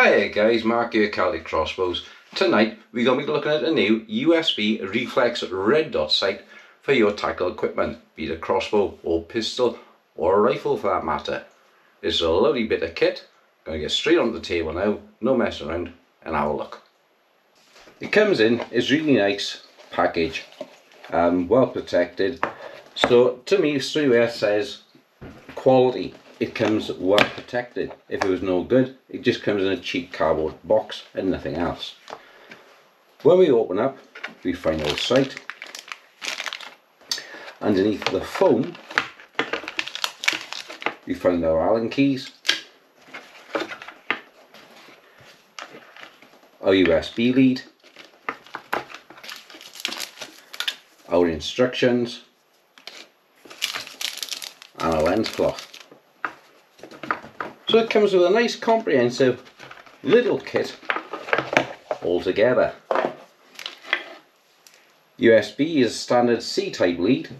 Hi guys, Mark here, Celtic Crossbows. Tonight we're going to be looking at a new USB Reflex red dot sight for your tactical equipment, be it a crossbow or pistol or a rifle for that matter. This is a lovely bit of kit. Going to get straight onto the table now, no messing around, and have a look. It comes in, it's really nice package, well protected. So to me straight away it says quality. It comes well protected. If it was no good, it just comes in a cheap cardboard box and nothing else. When we open up, we find our sight. Underneath the phone, we find our Allen keys, our USB lead, our instructions, and a lens cloth. So it comes with a nice comprehensive little kit altogether. USB is standard C-type lead.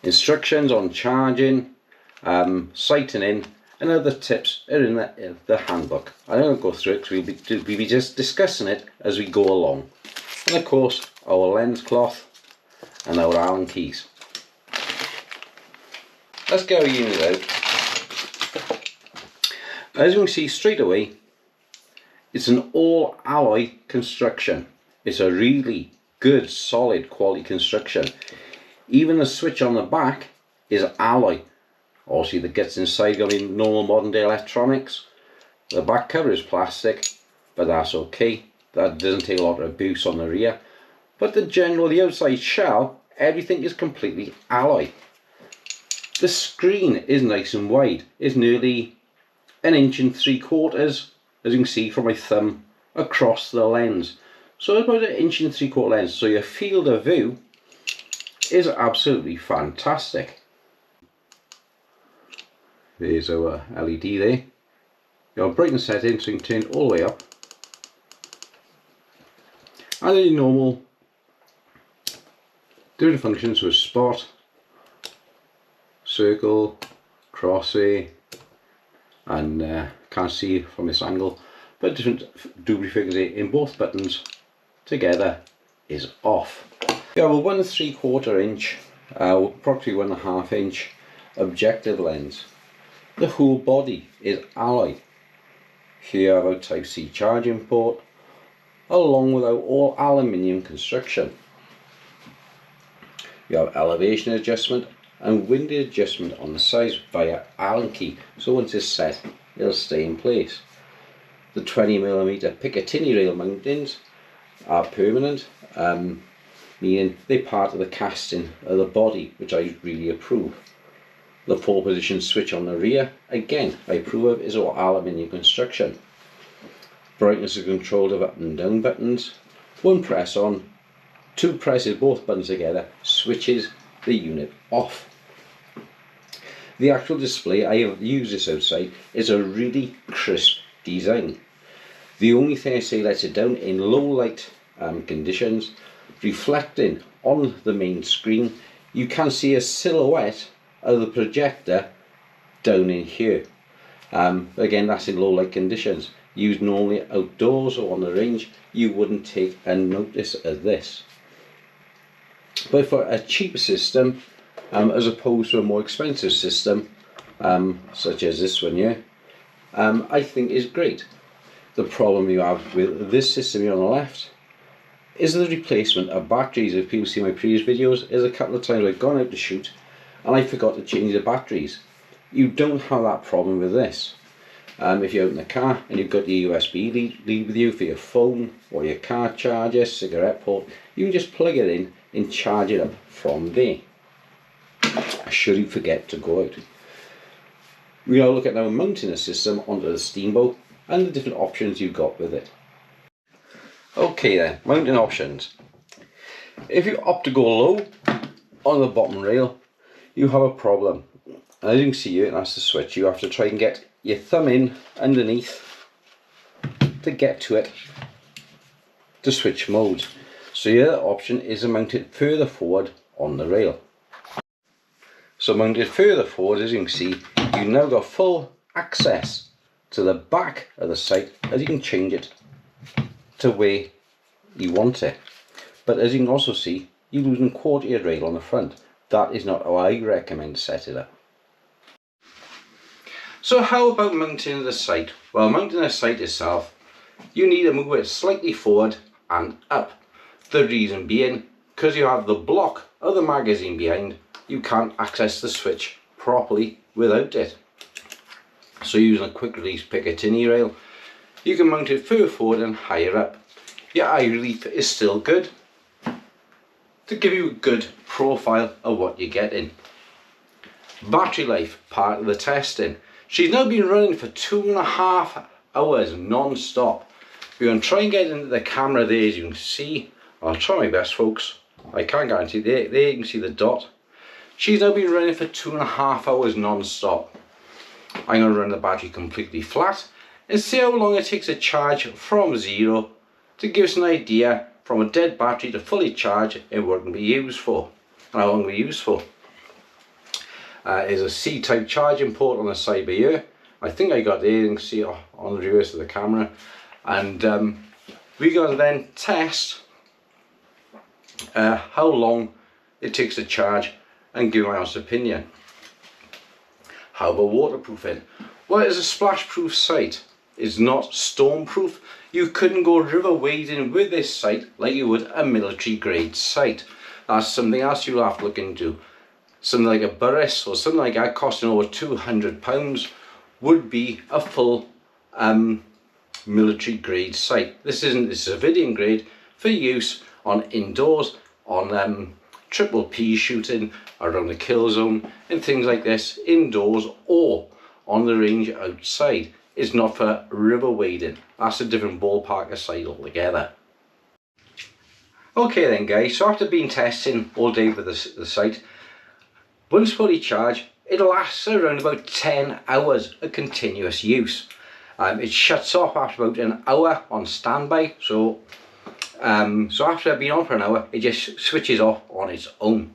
Instructions on charging, sighting in, and other tips are in the handbook. I don't go through it because we'll be just discussing it as we go along. And of course our lens cloth and our Allen keys. Let's get our unit out. As you can see straight away, it's an all alloy construction. It's a really good solid quality construction. Even the switch on the back is alloy. Obviously the guts inside going to be normal modern day electronics. The back cover is plastic, but that's okay. That doesn't take a lot of abuse on the rear. But the outside shell, everything is completely alloy. The screen is nice and wide. It's nearly 1 3/4 inches, as you can see from my thumb, across the lens. So about 1 3/4 lens. So your field of view is absolutely fantastic. There's our LED there. Your brightness setting, so you can turn it all the way up. And then your normal different functions with spot, circle, crosshair, and can't see from this angle, but different doobly figures here in both buttons together is off. We have a 1 3/4 inch, approximately 1.5 inch objective lens. The whole body is alloy. Here you have our Type C charging port, along with our all aluminium construction. You have elevation adjustment and wind adjustment on the sides via Allen key, so once it's set it'll stay in place. The 20mm Picatinny rail mountings are permanent, meaning they're part of the casting of the body, which I really approve. The 4-position switch on the rear, again I approve of, is all aluminium construction. Brightness is controlled of up and down buttons. One press on, 2 presses both buttons together, switches the unit off. The actual display, I have used this outside, is a really crisp design. The only thing I say lets it down in low light conditions, reflecting on the main screen, you can see a silhouette of the projector down in here. Again, that's in low light conditions. Used normally outdoors or on the range, you wouldn't take a notice of this. But for a cheap system, as opposed to a more expensive system, such as this one here, I think is great. The problem you have with this system here on the left is the replacement of batteries. If people see my previous videos, there's a couple of times I've gone out to shoot and I forgot to change the batteries. You don't have that problem with this. If you're out in the car and you've got your USB lead with you for your phone or your car charger, cigarette port, you can just plug it in and charge it up from there, should you forget to go out. We're going to look at now mounting the system onto the Steambow and the different options you've got with it. Okay then, mounting options. If you opt to go low on the bottom rail, you have a problem. As you can see here, that's the switch. You have to try and get your thumb in underneath to get to it to switch modes. So your other option is to mount it further forward on the rail. So mounted further forward, as you can see, you've now got full access to the back of the sight, as you can change it to where you want it. But as you can also see, you're losing a quarter of your rail on the front. That is not how I recommend to set it up. So how about mounting the sight? Well, mounting the sight itself, you need to move it slightly forward and up. The reason being, because you have the block of the magazine behind, you can't access the switch properly without it. So using a quick release Picatinny rail, you can mount it further forward and higher up. Your eye relief is still good to give you a good profile of what you're getting. Battery life, part of the testing. She's now been running for 2.5 hours non-stop. We're going to try and get into the camera there, as you can see. I'll try my best, folks. I can't guarantee. There you can see the dot. She's now been running for 2.5 hours non-stop. I'm going to run the battery completely flat and see how long it takes to charge from 0 to give us an idea from a dead battery to fully charge and what it can be used for and how long it can be used for. Is a C-type charging port on the side by here. I think I got there, you can see on the reverse of the camera. And we're going to then test how long it takes to charge and give my honest opinion. How about waterproofing? Well, it's a splash proof sight. It's not storm proof. You couldn't go river wading with this sight like you would a military grade sight. That's something else you'll have to look into. Something like a Burris or something like that costing over £200 would be a full military grade sight. This isn't the civilian grade for use on indoors, on triple P shooting around the kill zone and things like this, indoors or on the range outside. It's not for river wading. That's a different ballpark of sight altogether. Okay then guys, so after being testing all day with the sight, once fully charged, it'll last around about 10 hours of continuous use. It shuts off after about an hour on standby, so after I've been on for an hour, it just switches off on its own.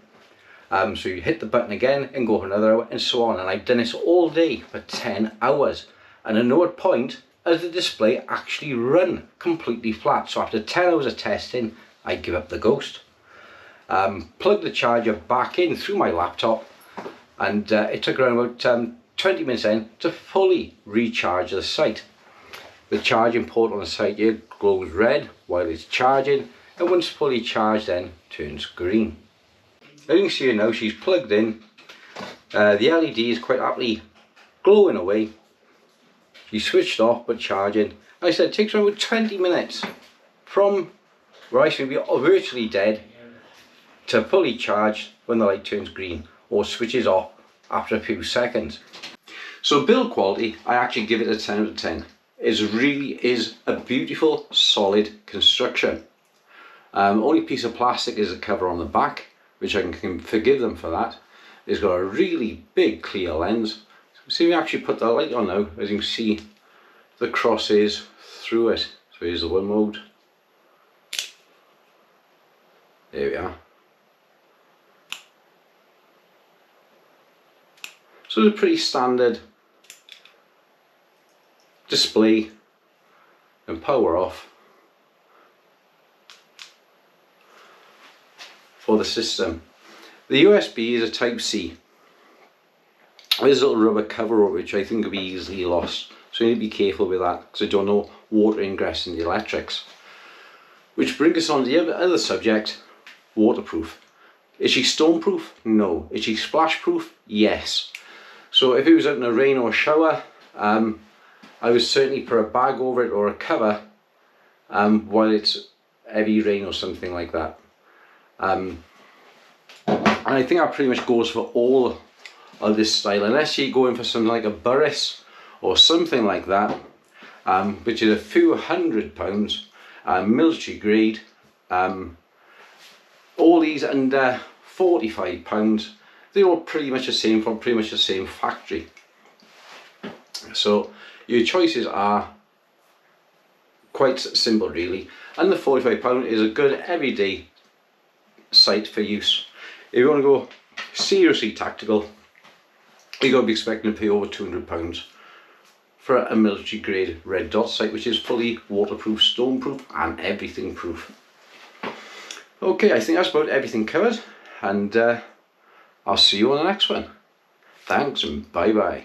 So you hit the button again and go for another hour and so on, and I've done this all day for 10 hours. And at no point has the display actually run completely flat. So after 10 hours of testing, I give up the ghost. Plug the charger back in through my laptop, and it took around about 20 minutes then to fully recharge the sight. The charging port on the side here glows red while it's charging, and once fully charged then turns green. As you can see now, she's plugged in. The LED is quite happily glowing away. She's switched off but charging. Like I said, it takes around 20 minutes from where I should be virtually dead to fully charged when the light turns green or switches off after a few seconds. So build quality, I actually give it a 10 out of 10. It really is a beautiful, solid construction. Only piece of plastic is the cover on the back, which I can forgive them for that. It's got a really big clear lens. See, we actually put the light on now. As you can see, the cross is through it. So here's the one mode. There we are. So it's a pretty standard display and power off for the system. The USB is a Type C. There's a little rubber cover over which I think will be easily lost, so you need to be careful with that because I don't know water ingress in the electrics. Which brings us on to the other subject, waterproof. Is she stormproof? No. Is she splashproof? Yes. So if it was out in a rain or shower, I would certainly put a bag over it or a cover while it's heavy rain or something like that. And I think that pretty much goes for all of this style, unless you're going for something like a Burris or something like that, which is a few £100, military grade. All these under £45, they're all pretty much the same from pretty much the same factory. So your choices are quite simple really, and the £45 is a good everyday sight for use. If you want to go seriously tactical, you're going to be expecting to pay over £200. for a military grade red dot sight, which is fully waterproof, stormproof and everything proof. Okay, I think that's about everything covered, and I'll see you on the next one. Thanks and bye bye.